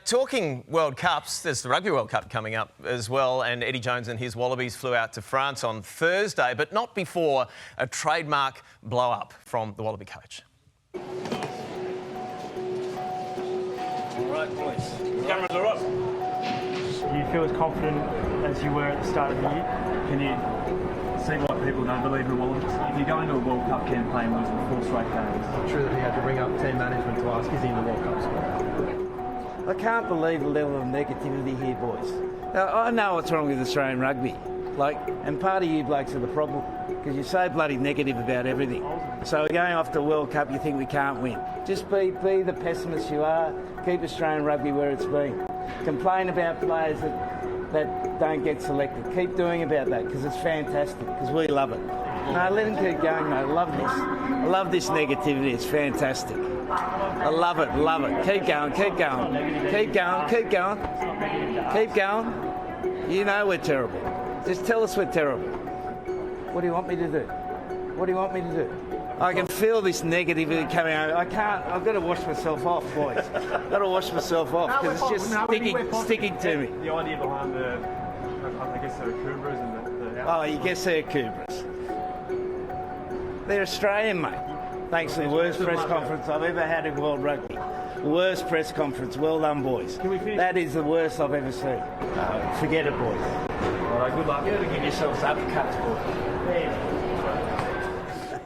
talking World Cups, there's the Rugby World Cup coming up as well, and Eddie Jones and his Wallabies flew out to France on Thursday, but not before a trademark blow-up from the Wallaby coach. All right, boys. Cameras are up. Do you feel as confident as you were at the start of the year? Can you see why people don't believe in the Wallabies? If you go into a World Cup campaign losing 4 straight games, It's true that he had to ring up team management to ask, is he in the World Cup squad? I can't believe the level of negativity here, boys. Now, I know what's wrong with Australian rugby, and part of you blokes are the problem, because you're so bloody negative about everything. So we're going off to the World Cup, you think we can't win. Just be the pessimist you are, keep Australian rugby where it's been. Complain about players that don't get selected. Keep doing about that, because it's fantastic, because we love it. No, let him keep going, mate. I love this. I love this negativity, it's fantastic. I love it, love it. Keep going, keep going. Keep going, keep going. Keep going. You know we're terrible. Just tell us we're terrible. What do you want me to do? What do you want me to do? I can feel this negativity coming out. I can't, I've got to wash myself off, boys. I've got to wash myself off because it's just sticking to me. the idea behind I guess the Kubras and the Oh, you guess they're Kubras. They're Australian, mate. Thanks to the worst press conference I've ever had in World Rugby. Worst press conference. Well done, boys. That is the worst I've ever seen. Forget it, boys. All right, good luck. You got to give yourselves uppercuts, boys.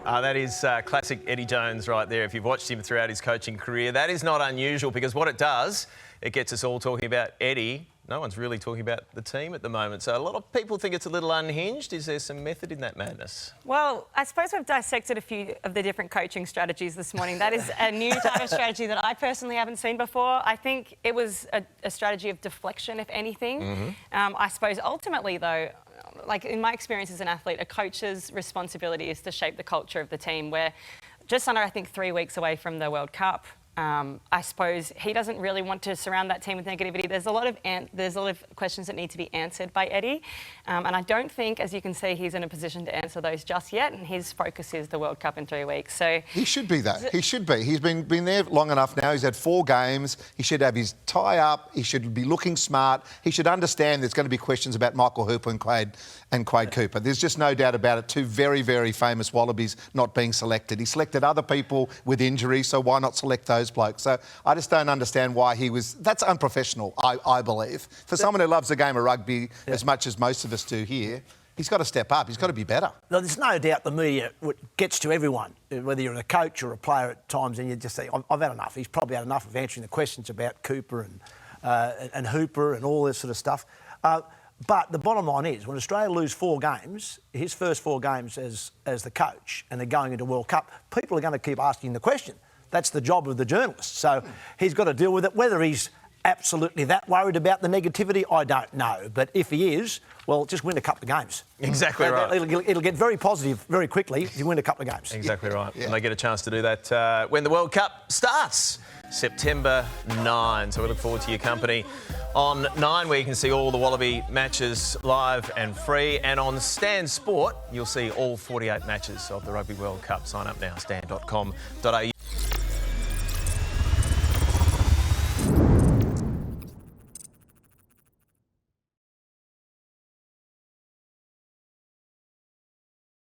That is classic Eddie Jones right there. If you've watched him throughout his coaching career, that is not unusual, because what it does, it gets us all talking about Eddie. No one's really talking about the team at the moment. So a lot of people think it's a little unhinged. Is there some method in that madness? Well, I suppose we've dissected a few of the different coaching strategies this morning. That is a new type of strategy that I personally haven't seen before. I think it was a strategy of deflection, if anything. I suppose ultimately, though, like in my experience as an athlete, a coach's responsibility is to shape the culture of the team. We're just under, I think, 3 weeks away from the World Cup. I suppose he doesn't really want to surround that team with negativity. There's a lot of questions that need to be answered by Eddie, and I don't think, as you can see, he's in a position to answer those just yet. And his focus is the World Cup in 3 weeks. So he should be that. He should be. He's been there long enough now. He's had 4 games. He should have his tie up. He should be looking smart. He should understand there's going to be questions about Michael Hooper and Quade Cooper. There's just no doubt about it. 2 very, very famous Wallabies not being selected. He selected other people with injuries, so why not select those blokes? So I just don't understand why he was... That's unprofessional, I believe. For someone who loves the game of rugby as much as most of us do here, he's got to step up. He's got to be better. No, there's no doubt the media gets to everyone, whether you're a coach or a player at times, and you just say, I've had enough. He's probably had enough of answering the questions about Cooper and Hooper and all this sort of stuff. But the bottom line is, when Australia lose 4 games, his first 4 games as the coach, and they're going into World Cup, people are going to keep asking the question. That's the job of the journalist. So he's got to deal with it. Whether he's absolutely that worried about the negativity, I don't know. But if he is, well, just win a couple of games. Exactly right. It'll get very positive very quickly if you win a couple of games. Exactly right. Yeah. And they get a chance to do that when the World Cup starts, September 9. So we look forward to your company on 9, where you can see all the Wallaby matches live and free. And on Stan Sport, you'll see all 48 matches of the Rugby World Cup. Sign up now, stan.com.au.